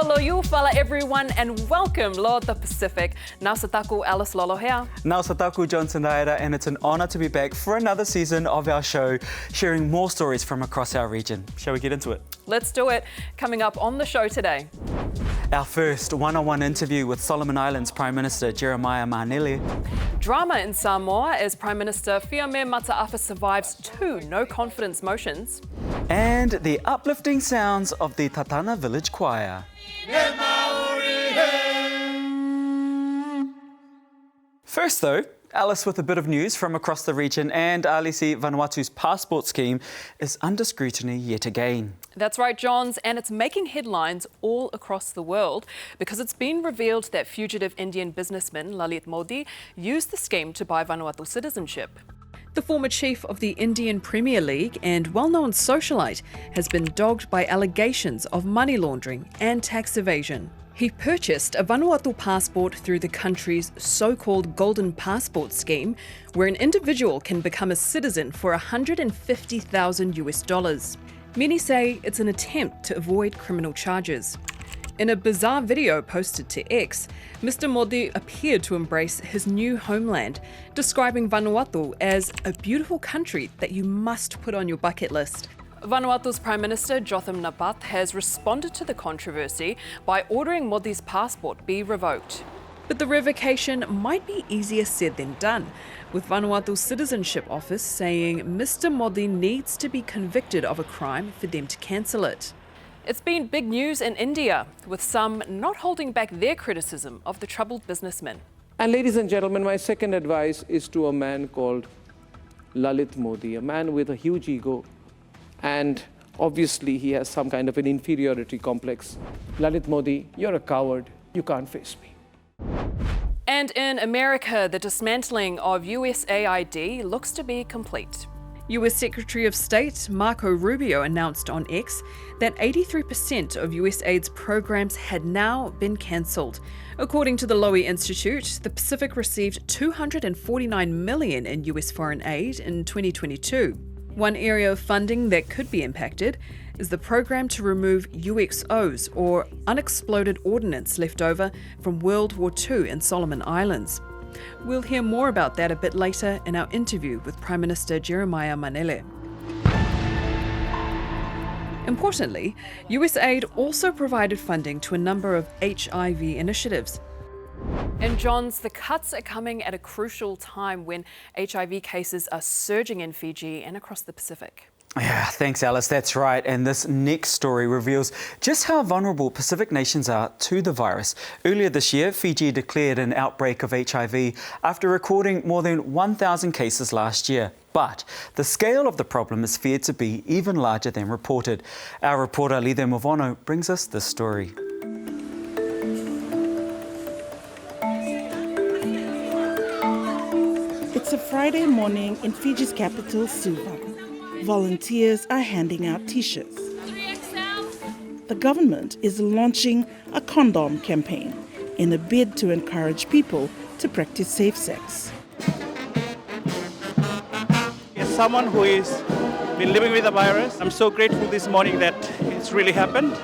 Malolo fala everyone and welcome Lord the Pacific. Nasa taku Alice Lolohea. Nasa taku Johnson Raela, and it's an honour to be back for another season of our show, sharing more stories from across our region. Shall we get into it? Let's do it. Coming up on the show today. Our first one-on-one interview with Solomon Islands Prime Minister Jeremiah Manele. Drama in Samoa as Prime Minister Fiame Mataafa survives 2 no-confidence motions. And the uplifting sounds of the Tatana village choir. First though, Alice with a bit of news from across the region, and Alisi, Vanuatu's passport scheme is under scrutiny yet again. That's right, Johns, and it's making headlines all across the world because it's been revealed that fugitive Indian businessman Lalit Modi used the scheme to buy Vanuatu citizenship. The former chief of the Indian Premier League and well-known socialite has been dogged by allegations of money laundering and tax evasion. He purchased a Vanuatu passport through the country's so-called Golden Passport scheme, where an individual can become a citizen for $150,000 US. Many say it's an attempt to avoid criminal charges. In a bizarre video posted to X, Mr. Modi appeared to embrace his new homeland, describing Vanuatu as a beautiful country that you must put on your bucket list. Vanuatu's Prime Minister Jotham Napat has responded to the controversy by ordering Modi's passport be revoked. But the revocation might be easier said than done, with Vanuatu's Citizenship Office saying Mr. Modi needs to be convicted of a crime for them to cancel it. It's been big news in India, with some not holding back their criticism of the troubled businessman. And ladies and gentlemen, my second advice is to a man called Lalit Modi, a man with a huge ego. And obviously he has some kind of an inferiority complex. Lalit Modi, you're a coward. You can't face me. And in America, the dismantling of USAID looks to be complete. US Secretary of State Marco Rubio announced on X that 83% of USAID's programs had now been cancelled. According to the Lowy Institute, the Pacific received $249 million in US foreign aid in 2022. One area of funding that could be impacted is the program to remove UXOs, or unexploded ordnance left over from World War II in Solomon Islands. We'll hear more about that a bit later in our interview with Prime Minister Jeremiah Manele. Importantly, USAID also provided funding to a number of HIV initiatives. And Johns, the cuts are coming at a crucial time when HIV cases are surging in Fiji and across the Pacific. Yeah, thanks Alice, that's right. And this next story reveals just how vulnerable Pacific nations are to the virus. Earlier this year, Fiji declared an outbreak of HIV after recording more than 1,000 cases last year. But the scale of the problem is feared to be even larger than reported. Our reporter Lide Mavono brings us this story. It's a Friday morning in Fiji's capital, Suva. Volunteers are handing out t-shirts. The government is launching a condom campaign in a bid to encourage people to practice safe sex. As someone who has been living with the virus, I'm so grateful this morning that it's really happened.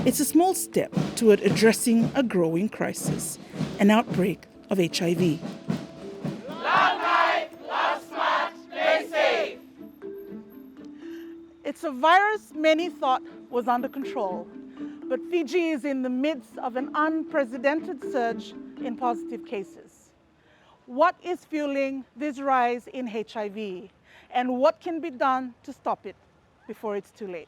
It's a small step toward addressing a growing crisis, an outbreak of HIV. It's a virus many thought was under control, but Fiji is in the midst of an unprecedented surge in positive cases. What is fueling this rise in HIV, and what can be done to stop it before it's too late?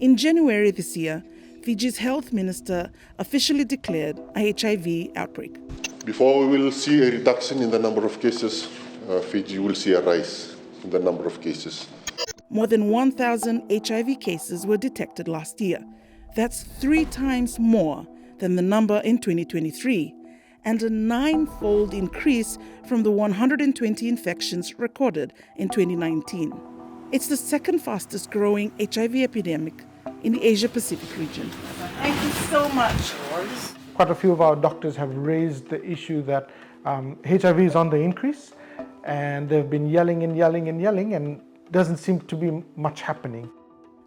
In January this year, Fiji's health minister officially declared a HIV outbreak. Before we will see a reduction in the number of cases, Fiji will see a rise in the number of cases. More than 1,000 HIV cases were detected last year. That's 3 times more than the number in 2023, and a 9-fold increase from the 120 infections recorded in 2019. It's the second fastest growing HIV epidemic in the Asia-Pacific region. Thank you so much. Quite a few of our doctors have raised the issue that HIV is on the increase, and they've been yelling, and doesn't seem to be much happening.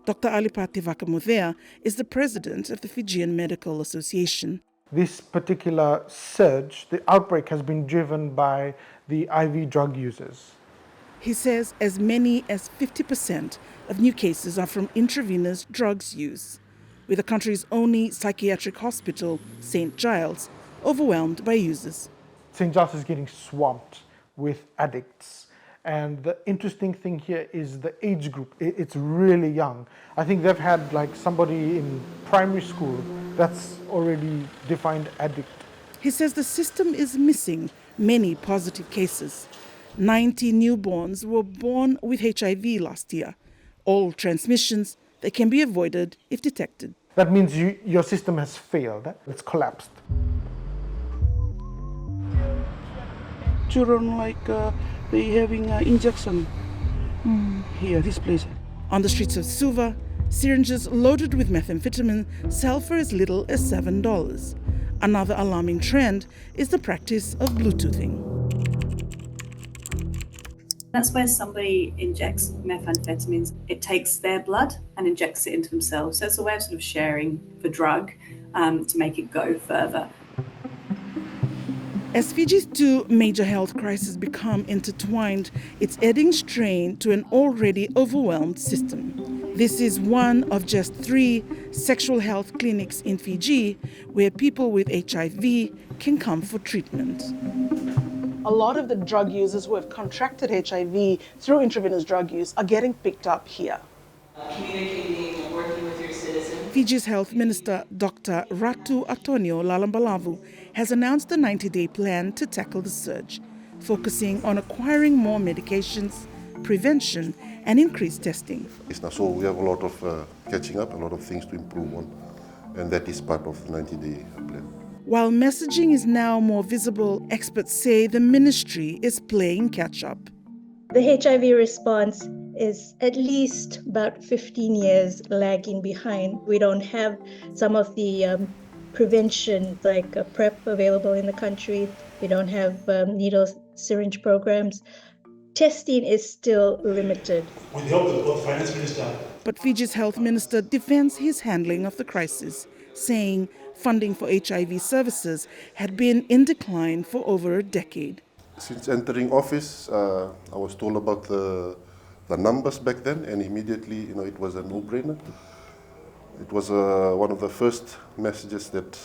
Dr. Alipati Vakamuthea is the president of the Fijian Medical Association. This particular surge, the outbreak, has been driven by the IV drug users. He says as many as 50% of new cases are from intravenous drugs use, with the country's only psychiatric hospital, St. Giles, overwhelmed by users. St. Giles is getting swamped with addicts. And the interesting thing here is the age group. It's really young. I think they've had like somebody in primary school that's already defined addict. He says the system is missing many positive cases. 90 newborns were born with HIV last year. All transmissions that can be avoided if detected. That means your system has failed. It's collapsed. Children they having injection here, this place. On the streets of Suva, syringes loaded with methamphetamine sell for as little as $7. Another alarming trend is the practice of Bluetoothing. That's where somebody injects methamphetamines. It takes their blood and injects it into themselves. So it's a way of sort of sharing the drug to make it go further. As Fiji's two major health crises become intertwined, it's adding strain to an already overwhelmed system. This is one of just 3 sexual health clinics in Fiji where people with HIV can come for treatment. A lot of the drug users who have contracted HIV through intravenous drug use are getting picked up here. Communicating and working with your citizens. Fiji's Health Minister, Dr. Ratu Atonio Lalambalavu, has announced a 90-day plan to tackle the surge, focusing on acquiring more medications, prevention, and increased testing. So we have a lot of catching up, a lot of things to improve on, and that is part of the 90-day plan. While messaging is now more visible, experts say the ministry is playing catch-up. The HIV response is at least about 15 years lagging behind. We don't have some of the prevention like PrEP available in the country. We don't have needle syringe programs. Testing is still limited. With the help of the Finance Minister. But Fiji's health minister defends his handling of the crisis, saying funding for HIV services had been in decline for over a decade. Since entering office, I was told about the numbers back then, and immediately, it was a no-brainer. It was one of the first messages that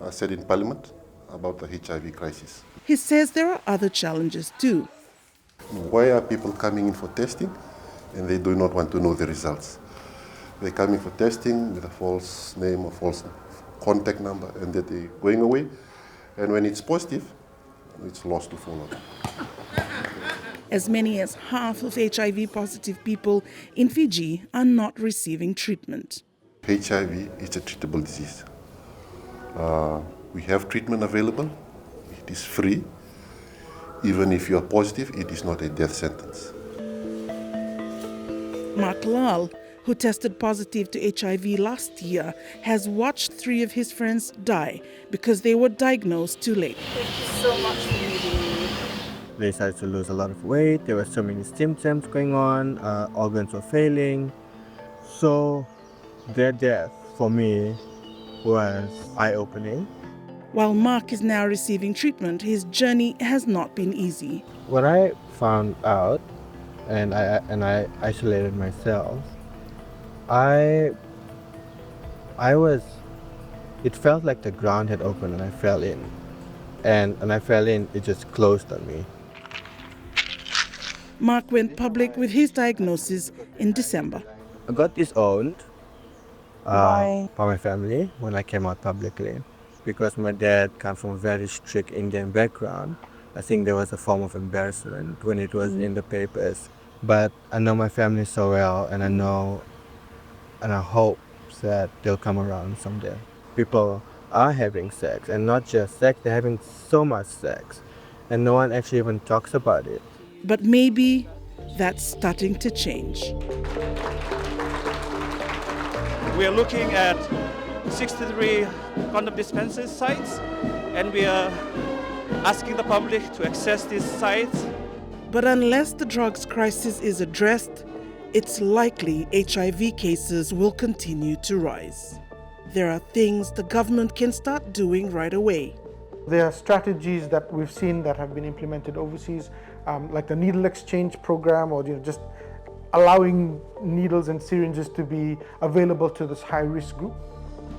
I said in Parliament about the HIV crisis. He says there are other challenges too. Why are people coming in for testing and they do not want to know the results? They're coming for testing with a false name or false contact number, and that they're going away. And when it's positive, it's lost to follow. As many as half of HIV-positive people in Fiji are not receiving treatment. HIV is a treatable disease. We have treatment available. It is free. Even if you are positive, it is not a death sentence. Mark Lal, who tested positive to HIV last year, has watched 3 of his friends die because they were diagnosed too late. Thank you so much for meeting me. They started to lose a lot of weight. There were so many symptoms going on. Organs were failing. So their death, for me, was eye-opening. While Mark is now receiving treatment, his journey has not been easy. When I found out and I isolated myself, it felt like the ground had opened and I fell in. And when I fell in, it just closed on me. Mark went public with his diagnosis in December. I got disowned by my family when I came out publicly. Because my dad comes from a very strict Indian background, I think there was a form of embarrassment when it was in the papers. But I know my family so well, and I know and I hope that they'll come around someday. People are having sex, and not just sex, they're having so much sex, and no one actually even talks about it. But maybe that's starting to change. We are looking at 63 condom dispensers sites, and we are asking the public to access these sites. But unless the drugs crisis is addressed, it's likely HIV cases will continue to rise. There are things the government can start doing right away. There are strategies that we've seen that have been implemented overseas, like the needle exchange program, or just allowing needles and syringes to be available to this high-risk group.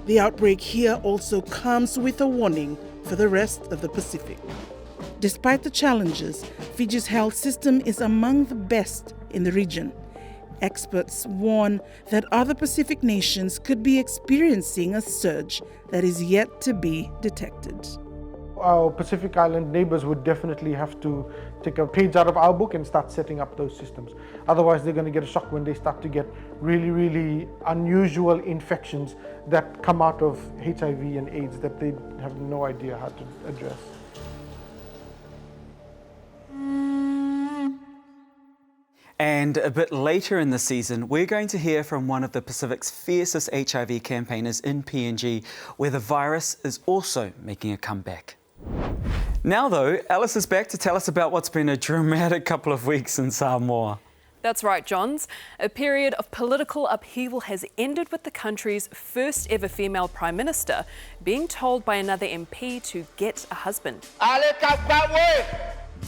The outbreak here also comes with a warning for the rest of the Pacific. Despite the challenges, Fiji's health system is among the best in the region. Experts warn that other Pacific nations could be experiencing a surge that is yet to be detected. Our Pacific Island neighbors would definitely have to take a page out of our book and start setting up those systems. Otherwise, they're going to get a shock when they start to get really, really unusual infections that come out of HIV and AIDS that they have no idea how to address. And a bit later in the season, we're going to hear from one of the Pacific's fiercest HIV campaigners in PNG, where the virus is also making a comeback. Now though, Alice is back to tell us about what's been a dramatic couple of weeks in Samoa. That's right, Johns. A period of political upheaval has ended with the country's first ever female Prime Minister being told by another MP to get a husband.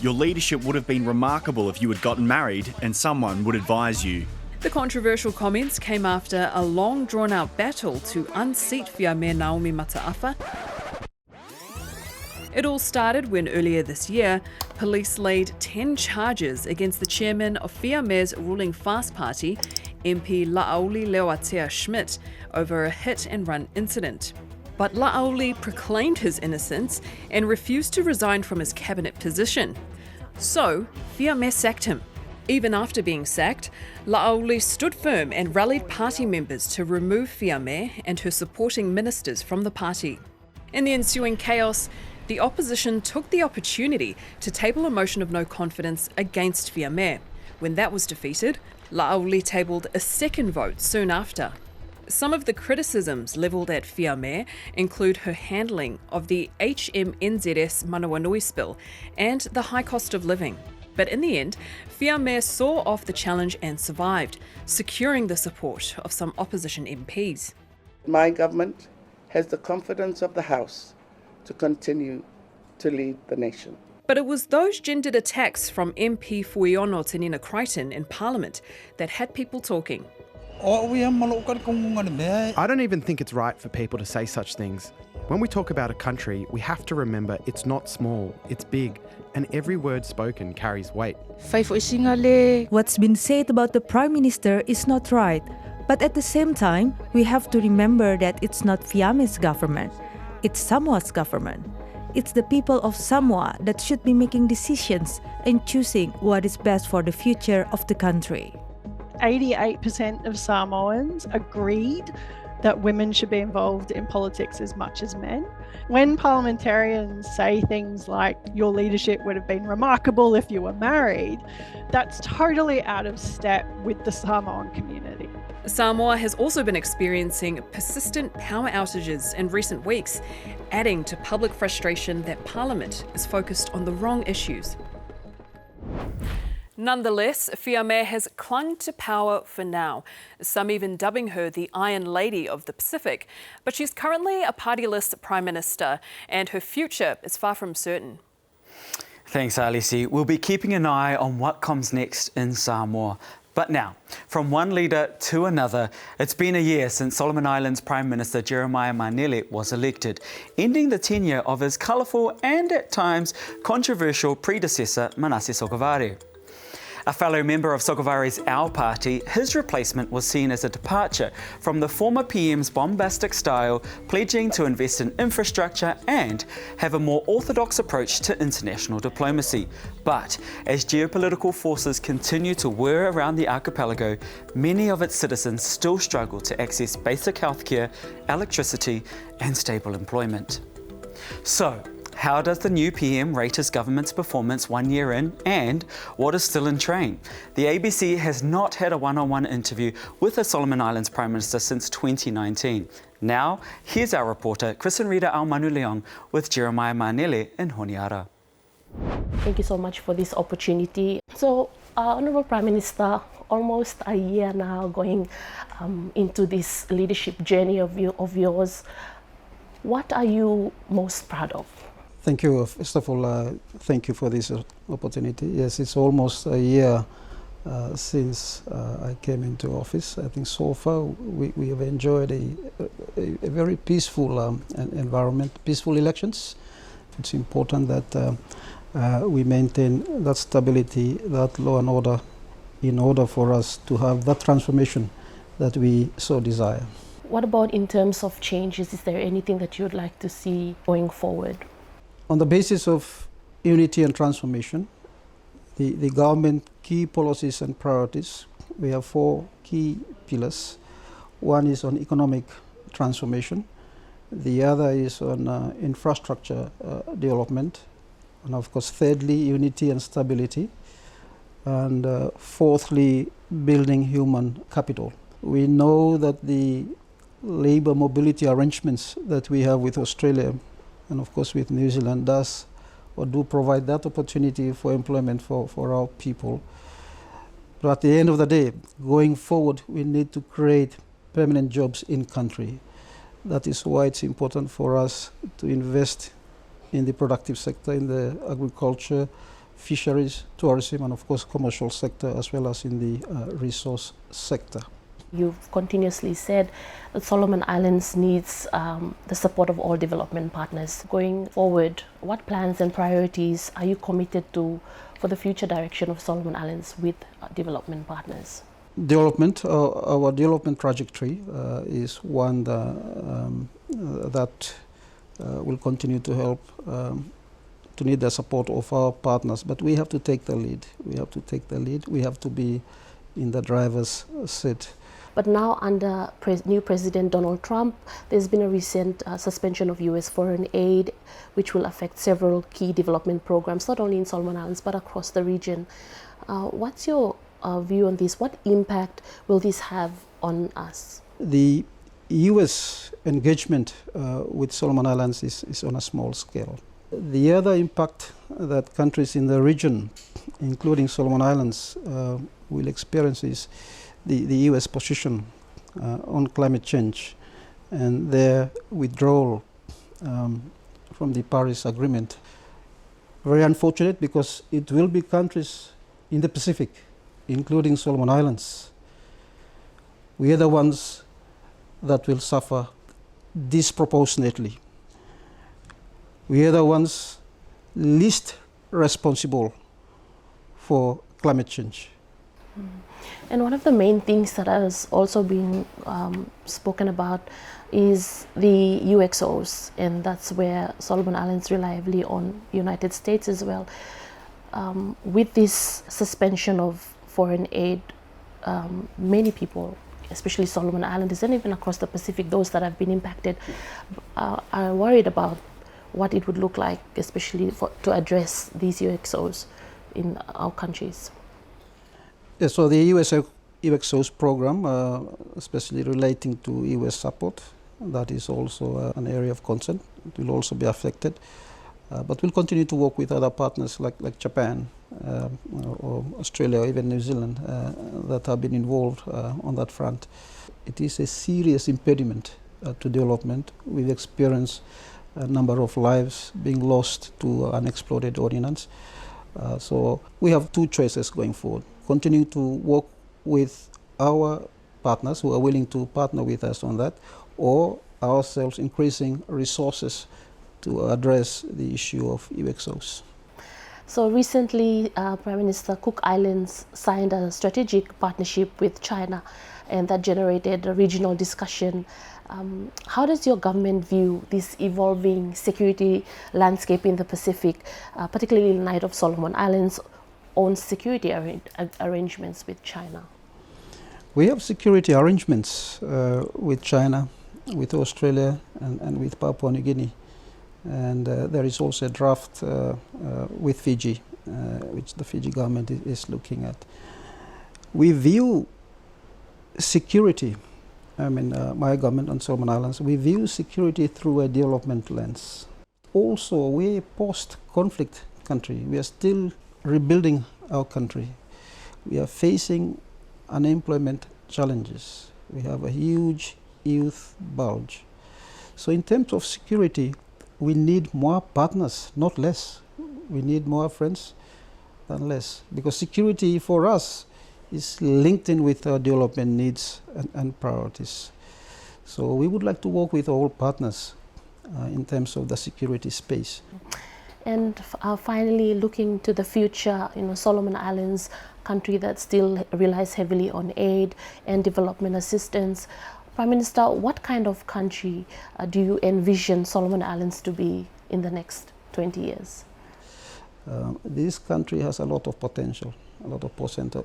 Your leadership would have been remarkable if you had gotten married and someone would advise you. The controversial comments came after a long drawn-out battle to unseat Fiame Naomi Mataafa. It all started when earlier this year, police laid 10 charges against the chairman of Fiame's ruling Fast Party, MP La'auli Leoatea Schmidt, over a hit-and-run incident. But La'auli proclaimed his innocence and refused to resign from his cabinet position. So, Fiame sacked him. Even after being sacked, La'auli stood firm and rallied party members to remove Fiame and her supporting ministers from the party. In the ensuing chaos, the opposition took the opportunity to table a motion of no confidence against Fiame. When that was defeated, La'auli tabled a second vote soon after. Some of the criticisms levelled at Fiame include her handling of the HMNZS Manawanui spill and the high cost of living. But in the end, Fiame saw off the challenge and survived, securing the support of some opposition MPs. My government has the confidence of the House to continue to lead the nation. But it was those gendered attacks from MP Fuiono Tenina Crichton in Parliament that had people talking. I don't even think it's right for people to say such things. When we talk about a country, we have to remember it's not small, it's big, and every word spoken carries weight. What's been said about the Prime Minister is not right, but at the same time, we have to remember that it's not Fiame's government, it's Samoa's government. It's the people of Samoa that should be making decisions and choosing what is best for the future of the country. 88% of Samoans agreed that women should be involved in politics as much as men. When parliamentarians say things like, your leadership would have been remarkable if you were married, that's totally out of step with the Samoan community. Samoa has also been experiencing persistent power outages in recent weeks, adding to public frustration that Parliament is focused on the wrong issues. Nonetheless, Fiame has clung to power for now, some even dubbing her the Iron Lady of the Pacific. But she's currently a partyless Prime Minister, and her future is far from certain. Thanks, Alisi. We'll be keeping an eye on what comes next in Samoa. But now, from one leader to another, it's been a year since Solomon Islands Prime Minister Jeremiah Manele was elected, ending the tenure of his colourful and at times controversial predecessor, Manasseh Sogavare. A fellow member of Sogavare's Our Party, his replacement was seen as a departure from the former PM's bombastic style, pledging to invest in infrastructure and have a more orthodox approach to international diplomacy. But as geopolitical forces continue to whir around the archipelago, many of its citizens still struggle to access basic healthcare, electricity, and stable employment. So, how does the new PM rate his government's performance 1 year in, and what is still in train? The ABC has not had a one-on-one interview with the Solomon Islands Prime Minister since 2019. Now, here's our reporter, Chrisenrita Almanu-Leong with Jeremiah Manele in Honiara. Thank you so much for this opportunity. So, Honourable Prime Minister, almost a year now going into this leadership journey of yours. What are you most proud of? Thank you. First of all, thank you for this opportunity. Yes, it's almost a year since I came into office. I think so far we have enjoyed a very peaceful environment, peaceful elections. It's important that we maintain that stability, that law and order, in order for us to have that transformation that we so desire. What about in terms of changes? Is there anything that you would like to see going forward? On the basis of unity and transformation, the government key policies and priorities, we have 4 key pillars. One is on economic transformation. The other is on infrastructure development. And of course, thirdly, unity and stability. And fourthly, building human capital. We know that the labor mobility arrangements that we have with Australia and of course with New Zealand do provide that opportunity for employment for our people. But at the end of the day, going forward, we need to create permanent jobs in country. That is why it's important for us to invest in the productive sector, in the agriculture, fisheries, tourism, and of course commercial sector, as well as in the resource sector. You've continuously said that Solomon Islands needs the support of all development partners. Going forward, what plans and priorities are you committed to for the future direction of Solomon Islands with development partners? Development, our development trajectory is one that will continue to help to need the support of our partners, but we have to take the lead. We have to take the lead. We have to be in the driver's seat. But now under new President Donald Trump, there's been a recent suspension of US foreign aid, which will affect several key development programs, not only in Solomon Islands, but across the region. What's your view on this? What impact will this have on us? The US engagement with Solomon Islands is on a small scale. The other impact that countries in the region, including Solomon Islands, will experience is the US position on climate change and their withdrawal from the Paris Agreement. Very unfortunate, because it will be countries in the Pacific, including Solomon Islands. We are the ones that will suffer disproportionately. We are the ones least responsible for climate change. And one of the main things that has also been spoken about is the UXOs, and that's where Solomon Islands rely heavily on United States as well. With this suspension of foreign aid, many people, especially Solomon Islanders and even across the Pacific, those that have been impacted, are worried about what it would look like, especially to address these UXOs in our countries. Yeah, so the UXOs program, especially relating to US support, that is also an area of concern. It will also be affected. But we'll continue to work with other partners like Japan or Australia or even New Zealand that have been involved on that front. It is a serious impediment to development. We've experienced a number of lives being lost to unexploded ordnance. So we have 2 choices going forward. Continue to work with our partners who are willing to partner with us on that, or ourselves increasing resources to address the issue of UXOs. So recently, Prime Minister Cook Islands signed a strategic partnership with China, and that generated a regional discussion. How does your government view this evolving security landscape in the Pacific, particularly in light of Solomon Islands' own security arrangements with China? We have security arrangements with China, with Australia, and with Papua New Guinea. And there is also a draft with Fiji, which the Fiji government is looking at. We view security, my government on Solomon Islands, we view security through a development lens. Also, we're a post-conflict country. We are still rebuilding our country. We are facing unemployment challenges. We have a huge youth bulge. So in terms of security, we need more partners, not less. We need more friends than less, because security for us is linked in with our development needs and priorities. So we would like to work with all partners in terms of the security space. And finally, looking to the future, Solomon Islands, country that still relies heavily on aid and development assistance. Prime Minister, what kind of country do you envision Solomon Islands to be in the next 20 years? This country has a lot of potential,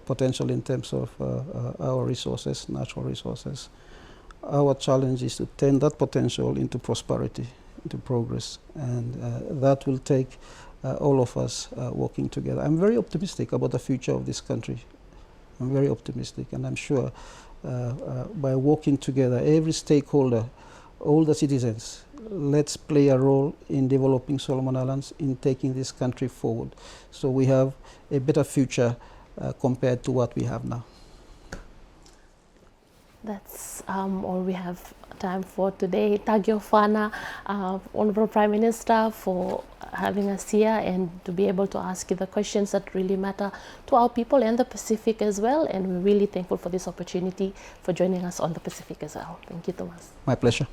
potential in terms of our resources, natural resources. Our challenge is to turn that potential into prosperity, into progress, and that will take all of us working together. I'm very optimistic about the future of this country. I'm very optimistic, and I'm sure by working together, every stakeholder, all the citizens, let's play a role in developing Solomon Islands, in taking this country forward, so we have a better future compared to what we have now. That's all we have time for today. Tagio Fana, Honorable Prime Minister, for having us here and to be able to ask you the questions that really matter to our people and the Pacific as well. And we're really thankful for this opportunity for joining us on the Pacific as well. Thank you, Thomas. My pleasure.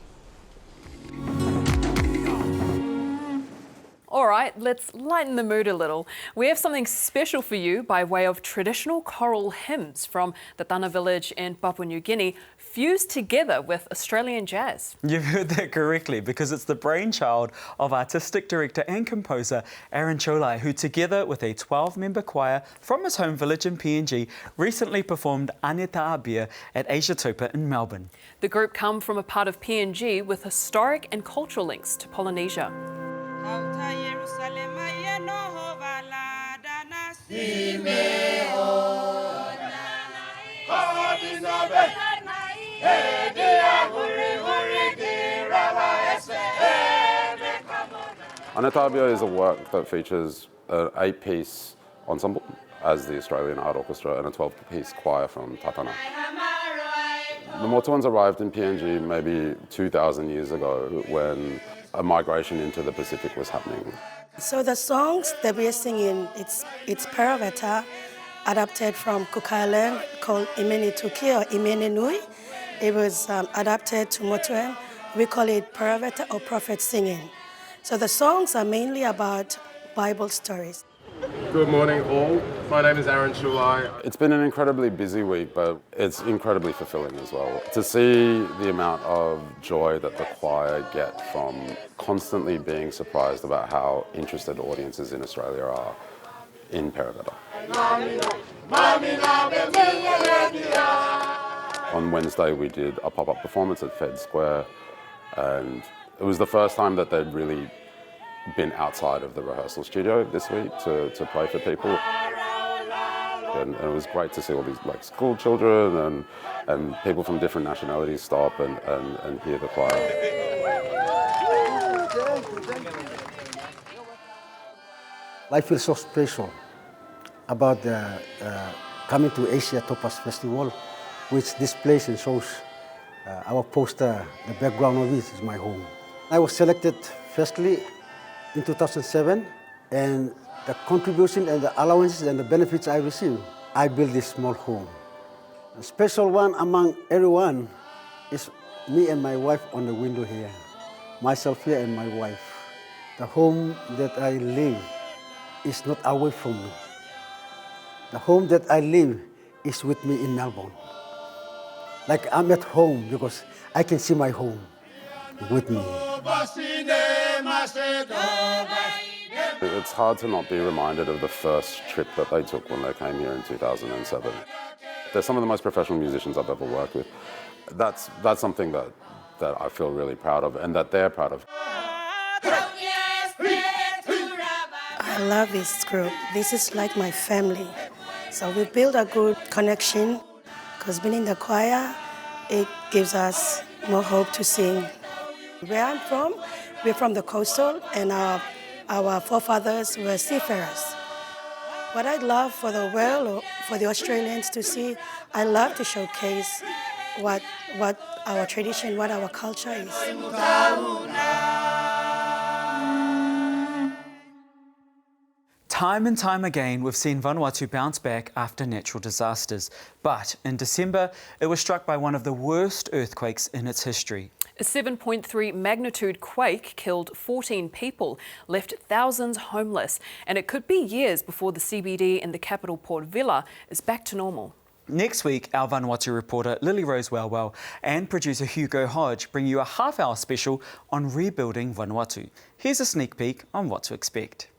All right, let's lighten the mood a little. We have something special for you by way of traditional choral hymns from the Tatana village in Papua New Guinea, fused together with Australian jazz. You've heard that correctly, because it's the brainchild of artistic director and composer Aaron Cholai, who together with a 12-member choir from his home village in PNG recently performed Aneta Abia at Asia Tupa in Melbourne. The group come from a part of PNG with historic and cultural links to Polynesia. Aneta Abia is a work that features an 8-piece ensemble as the Australian Art Orchestra and a 12-piece choir from Tatana. The Motuans arrived in PNG maybe 2,000 years ago when a migration into the Pacific was happening. So the songs that we are singing, it's Paraveta, adapted from Cook Island, called Imeni Tuki or Imeni Nui. It was adapted to Motuan. We call it Paraveta or prophet singing. So the songs are mainly about Bible stories. Good morning all. My name is Aaron Cholai. It's been an incredibly busy week, but it's incredibly fulfilling as well. To see the amount of joy that the choir get from constantly being surprised about how interested audiences in Australia are in Paraveta. On Wednesday we did a pop-up performance at Fed Square, and it was the first time that they'd really been outside of the rehearsal studio this week to play for people. And it was great to see all these school children and people from different nationalities stop and hear the choir. I feel so special about coming to Asia Topaz Festival, which displays and shows our poster. The background of it is my home. I was selected firstly in 2007, and the contribution and the allowances and the benefits I received, I built this small home. A special one among everyone is me and my wife on the window here, myself here and my wife. The home that I live is not away from me. The home that I live is with me in Melbourne. Like I'm at home because I can see my home with me. It's hard to not be reminded of the first trip that they took when they came here in 2007. They're some of the most professional musicians I've ever worked with. That's something that I feel really proud of and that they're proud of. I love this group. This is like my family. So we build a good connection because being in the choir, it gives us more hope to sing. Where I'm from, we're from the coastal, and our forefathers were seafarers. What I'd love for the world or for the Australians to see, I love to showcase what our tradition, what our culture is. Time and time again, we've seen Vanuatu bounce back after natural disasters. But in December, it was struck by one of the worst earthquakes in its history. A 7.3 magnitude quake killed 14 people, left thousands homeless, and it could be years before the CBD in the capital Port Vila is back to normal. Next week, our Vanuatu reporter Lily Rose Wellwell and producer Hugo Hodge bring you a half-hour special on rebuilding Vanuatu. Here's a sneak peek on what to expect.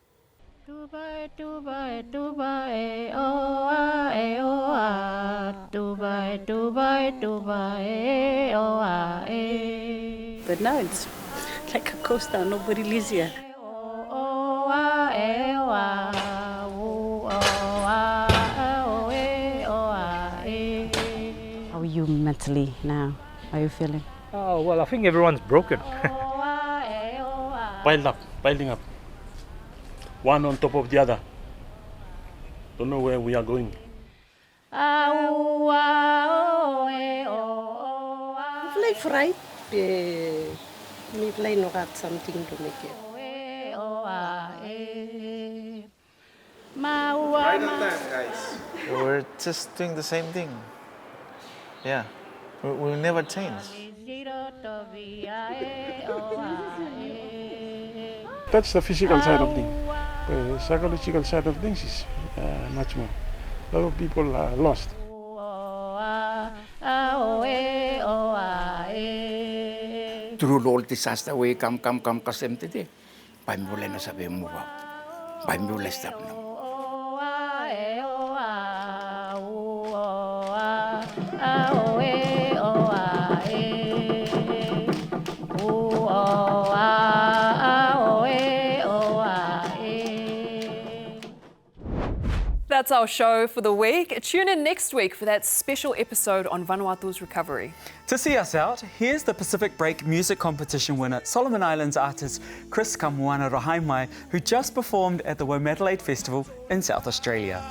Dubai, Dubai, Dubai, oh ah, eh, oh ah. Dubai, Dubai, Dubai, oh ah, eh. But now it's like a coast town, nobody lives here. Oh ah, eh, oh ah, oh ah, oh eh, oh ah, eh. How are you mentally now? How are you feeling? Oh, well, I think everyone's broken. Piling up. One on top of the other. Don't know where we are going. Play fright. Me play no have something to make it. Right on time, guys. We're just doing the same thing. Yeah, we'll never change. That's the physical side of things. The psychological side of things is much more. A lot of people are lost. Through all disaster, we come kasem today. Paimule na sabi move out. Paimule stop now. That's our show for the week. Tune in next week for that special episode on Vanuatu's recovery. To see us out, here's the Pacific Break music competition winner, Solomon Islands artist Chris Kamuana Rohaimai, who just performed at the Womadelaide Festival in South Australia.